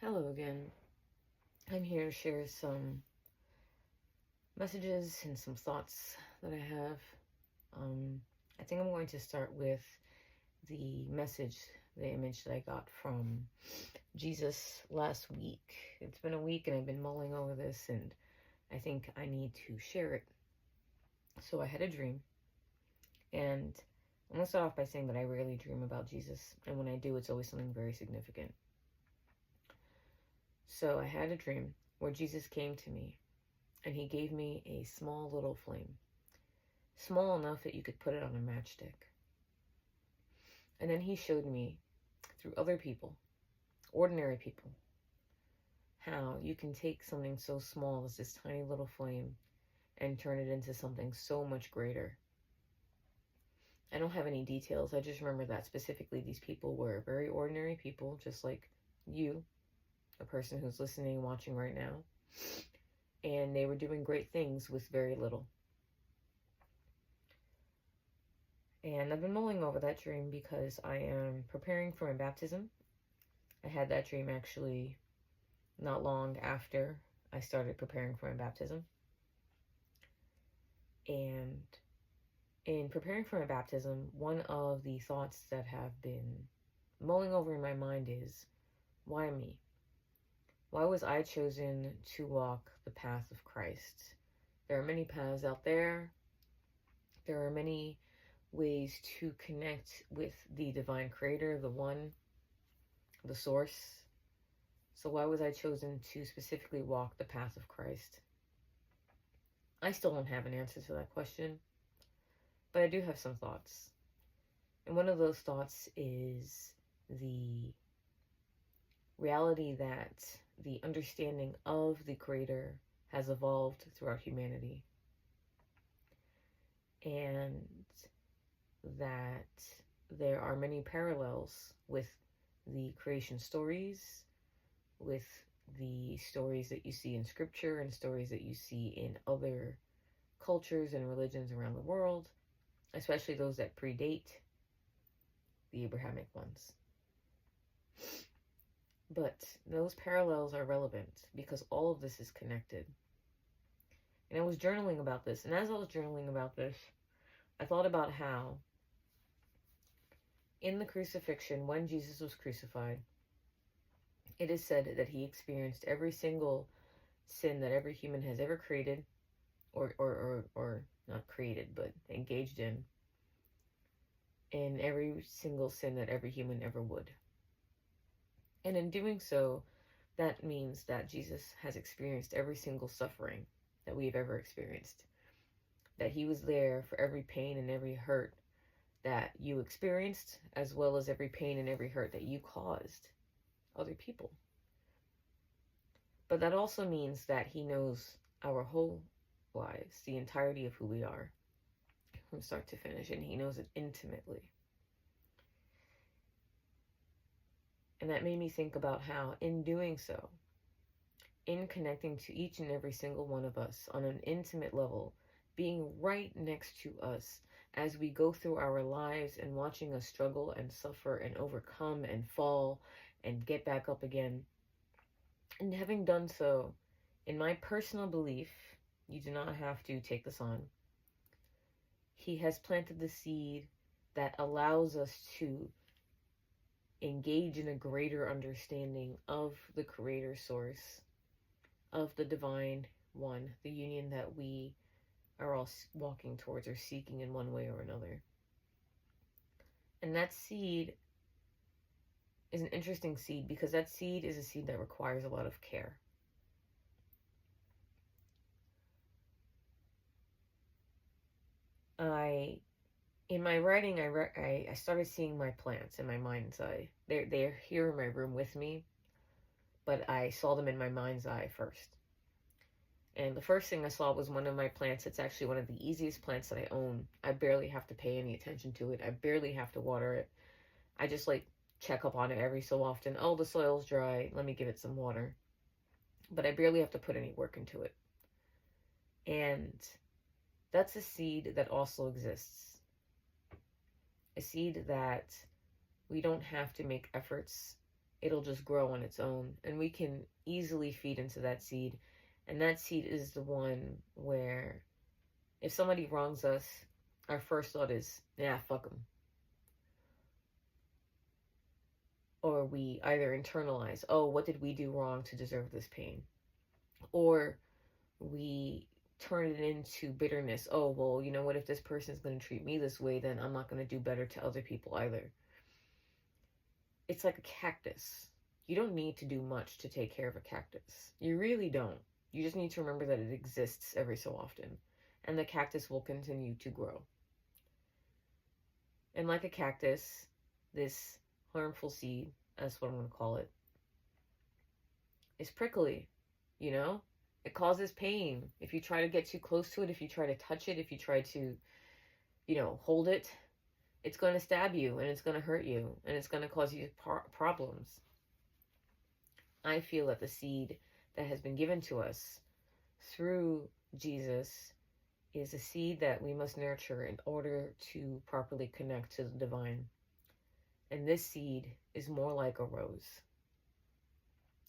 Hello again. I'm here to share some messages and some thoughts that I have. I think I'm going to start with the image that I got from Jesus last week. It's been a week and I've been mulling over this, and I think I need to share it. So I had a dream, and I'm going to start off by saying that I rarely dream about Jesus, and when I do, it's always something very significant. So I had a dream where Jesus came to me and he gave me a small little flame, small enough that you could put it on a matchstick. And then he showed me through other people, ordinary people, how you can take something so small as this tiny little flame and turn it into something so much greater. I don't have any details. I just remember that specifically these people were very ordinary people, just like you, a person who's listening, watching right now. And they were doing great things with very little. And I've been mulling over that dream because I am preparing for my baptism. I had that dream actually not long after I started preparing for my baptism. And in preparing for my baptism, one of the thoughts that have been mulling over in my mind is, why me? Why was I chosen to walk the path of Christ? There are many paths out there. There are many ways to connect with the divine creator, the one, the source. So why was I chosen to specifically walk the path of Christ? I still don't have an answer to that question, but I do have some thoughts. And one of those thoughts is the reality that the understanding of the creator has evolved throughout humanity. And that there are many parallels with the creation stories, with the stories that you see in scripture and stories that you see in other cultures and religions around the world, especially those that predate the Abrahamic ones. But those parallels are relevant because all of this is connected. And I was journaling about this, and as I was journaling about this, I thought about how in the crucifixion, when Jesus was crucified, it is said that he experienced every single sin that every human has ever created, or not created, but engaged in, and every single sin that every human ever would. And in doing so, that means that Jesus has experienced every single suffering that we've ever experienced. That he was there for every pain and every hurt that you experienced, as well as every pain and every hurt that you caused other people. But that also means that he knows our whole lives, the entirety of who we are, from start to finish, and he knows it intimately. And that made me think about how, in doing so, in connecting to each and every single one of us on an intimate level, being right next to us as we go through our lives and watching us struggle and suffer and overcome and fall and get back up again. And having done so, in my personal belief, you do not have to take this on, he has planted the seed that allows us to engage in a greater understanding of the creator source, of the divine one, the union that we are all walking towards or seeking in one way or another. And that seed is an interesting seed because that seed is a seed that requires a lot of care. In my writing, I started seeing my plants in my mind's eye. They're here in my room with me, but I saw them in my mind's eye first. And the first thing I saw was one of my plants. It's actually one of the easiest plants that I own. I barely have to pay any attention to it. I barely have to water it. I just check up on it every so often. Oh, the soil's dry. Let me give it some water. But I barely have to put any work into it. And that's a seed that also exists. A seed that we don't have to make efforts it'll just grow on its own. And we can easily feed into that seed. And that seed is the one where if somebody wrongs us, our first thought is, yeah, fuck them. Or we either internalize, oh, what did we do wrong to deserve this pain? Or we turn it into bitterness. Oh, well, you know what? If this person's going to treat me this way, then I'm not going to do better to other people either. It's like a cactus. You don't need to do much to take care of a cactus. You really don't. You just need to remember that it exists every so often. And the cactus will continue to grow. And like a cactus, this harmful seed, that's what I'm going to call it, is prickly, you know? It causes pain. If you try to get too close to it, if you try to touch it, if you try to, hold it, it's going to stab you and it's going to hurt you and it's going to cause you problems. I feel that the seed that has been given to us through Jesus is a seed that we must nurture in order to properly connect to the divine. And this seed is more like a rose.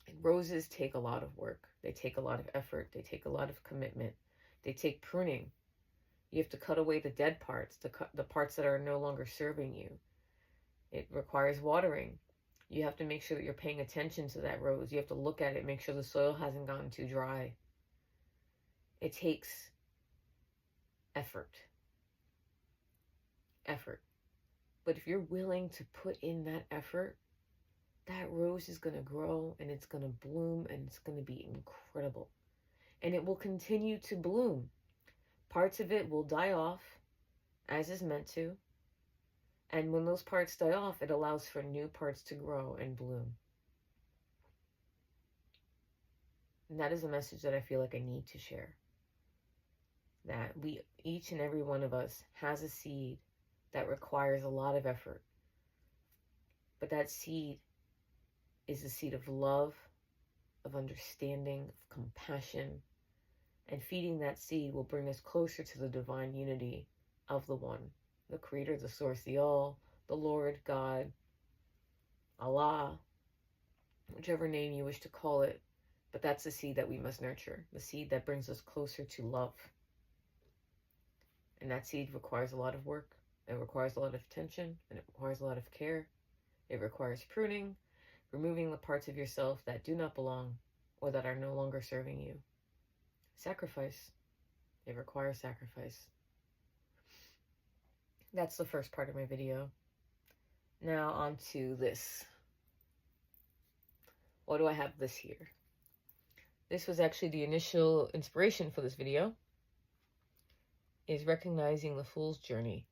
And roses take a lot of work. They take a lot of effort. They take a lot of commitment. They take pruning. You have to cut away the dead parts, the parts that are no longer serving you. It requires watering. You have to make sure that you're paying attention to that rose. You have to look at it, make sure the soil hasn't gotten too dry. It takes effort. But if you're willing to put in that effort, that rose is going to grow and it's going to bloom and it's going to be incredible. And it will continue to bloom. Parts of it will die off, as is meant to. And when those parts die off, it allows for new parts to grow and bloom. And that is a message that I feel like I need to share. That each and every one of us has a seed that requires a lot of effort. But that seed is a seed of love, of understanding, of compassion. And feeding that seed will bring us closer to the divine unity of the One, the Creator, the Source, the All, the Lord, God, Allah, whichever name you wish to call it. But that's the seed that we must nurture, the seed that brings us closer to love. And that seed requires a lot of work. It requires a lot of attention, and it requires a lot of care. It requires pruning, removing the parts of yourself that do not belong or that are no longer serving you. Sacrifice. It requires sacrifice. That's the first part of my video. Now on to this. What do I have this here? This was actually the initial inspiration for this video, is recognizing the fool's journey.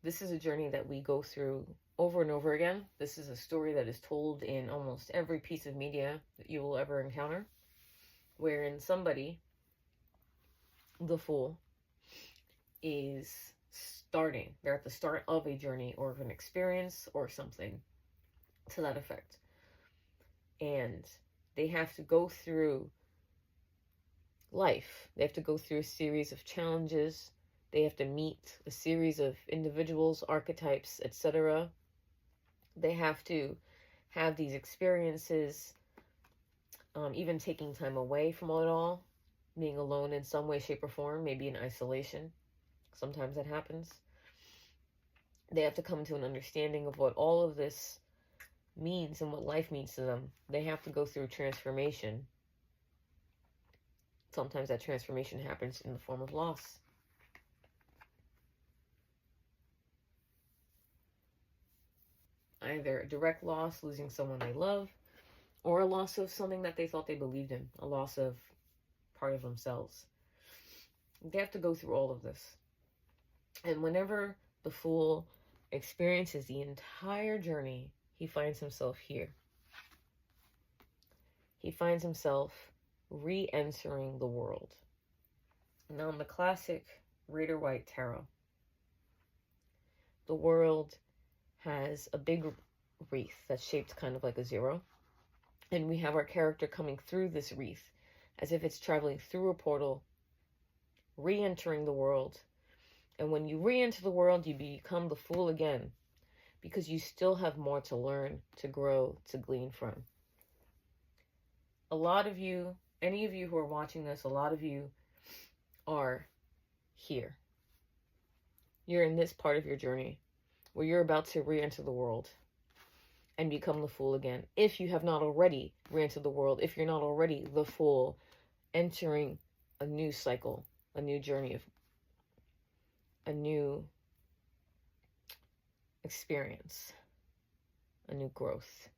This is a journey that we go through over and over again. This is a story that is told in almost every piece of media that you will ever encounter, wherein somebody, the fool, is starting. They're at the start of a journey or of an experience or something to that effect. And they have to go through life. They have to go through a series of challenges. They have to meet a series of individuals, archetypes, etc. They have to have these experiences, even taking time away from it all, being alone in some way, shape, or form, maybe in isolation. Sometimes that happens. They have to come to an understanding of what all of this means and what life means to them. They have to go through transformation. Sometimes that transformation happens in the form of loss. Either a direct loss, losing someone they love, or a loss of something that they thought they believed in, a loss of part of themselves. They have to go through all of this. And whenever the fool experiences the entire journey, he finds himself here. He finds himself re-entering the world. Now, in the classic Rider-Waite tarot, the world has a big wreath that's shaped kind of like a zero. And we have our character coming through this wreath as if it's traveling through a portal, re-entering the world. And when you re-enter the world, you become the fool again. because you still have more to learn, to grow, to glean from. A lot of you, any of you who are watching this, a lot of you are here. You're in this part of your journey where you're about to re-enter the world and become the Fool again. If you have not already re-entered the world, if you're not already the Fool, entering a new cycle, a new journey, of a new experience, a new growth.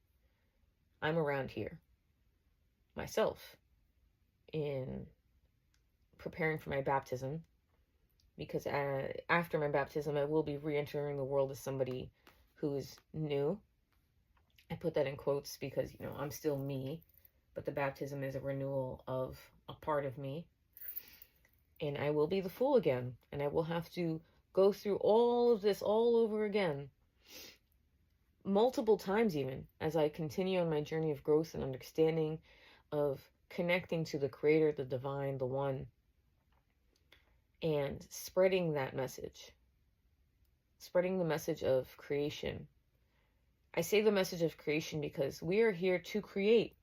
I'm around here myself in preparing for my baptism, because after my baptism I will be re-entering the world as somebody who is new. I put that in quotes because, you know, I'm still me, but the baptism is a renewal of a part of me. And I will be the Fool again, and I will have to go through all of this all over again, multiple times even, as I continue on my journey of growth and understanding, of connecting to the Creator, the Divine, the One, and spreading that message, spreading the message of creation. I say the message of creation because we are here to create.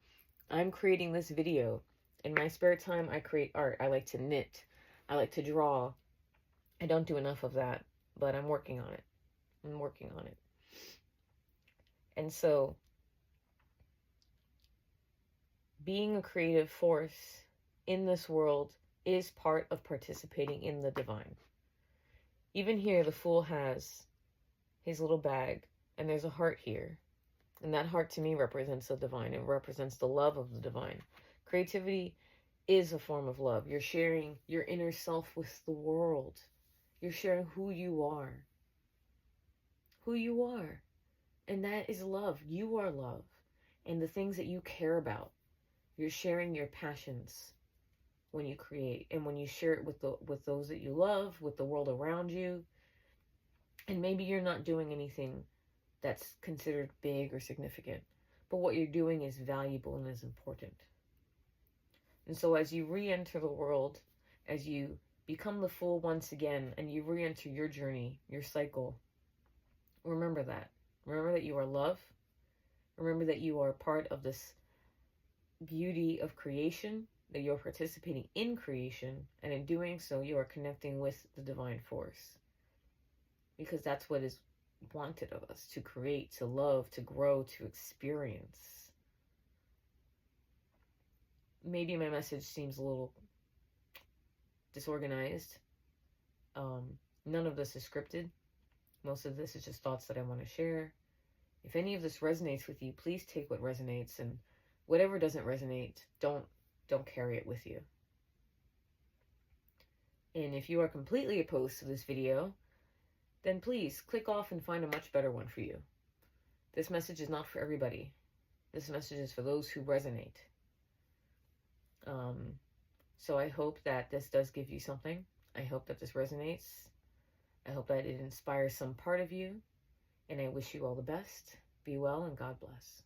I'm creating this video. In my spare time, I create art. I like to knit. I like to draw. I don't do enough of that, but I'm working on it. I'm working on it. And so, being a creative force in this world is part of participating in the divine. Even here, the Fool has his little bag, and there's a heart here. And that heart to me represents the divine. It represents the love of the divine. Creativity is a form of love. You're sharing your inner self with the world. You're sharing who you are. Who you are. And that is love. You are love. And the things that you care about. You're sharing your passions when you create. And when you share it with those that you love, with the world around you. And maybe you're not doing anything that's considered big or significant. But what you're doing is valuable and is important. And so as you re-enter the world, as you become the Fool once again, and you re-enter your journey, your cycle, remember that. Remember that you are love. Remember that you are part of this beauty of creation, that you're participating in creation, and in doing so, you are connecting with the divine force. Because that's what is wanted of us, to create, to love, to grow, to experience. Maybe my message seems a little disorganized. None of this is scripted. Most of this is just thoughts that I want to share. If any of this resonates with you, please take what resonates, and whatever doesn't resonate, don't carry it with you. And if you are completely opposed to this video, then please click off and find a much better one for you. This message is not for everybody. This message is for those who resonate. So I hope that this does give you something. I hope that this resonates. I hope that it inspires some part of you. And I wish you all the best. Be well and God bless.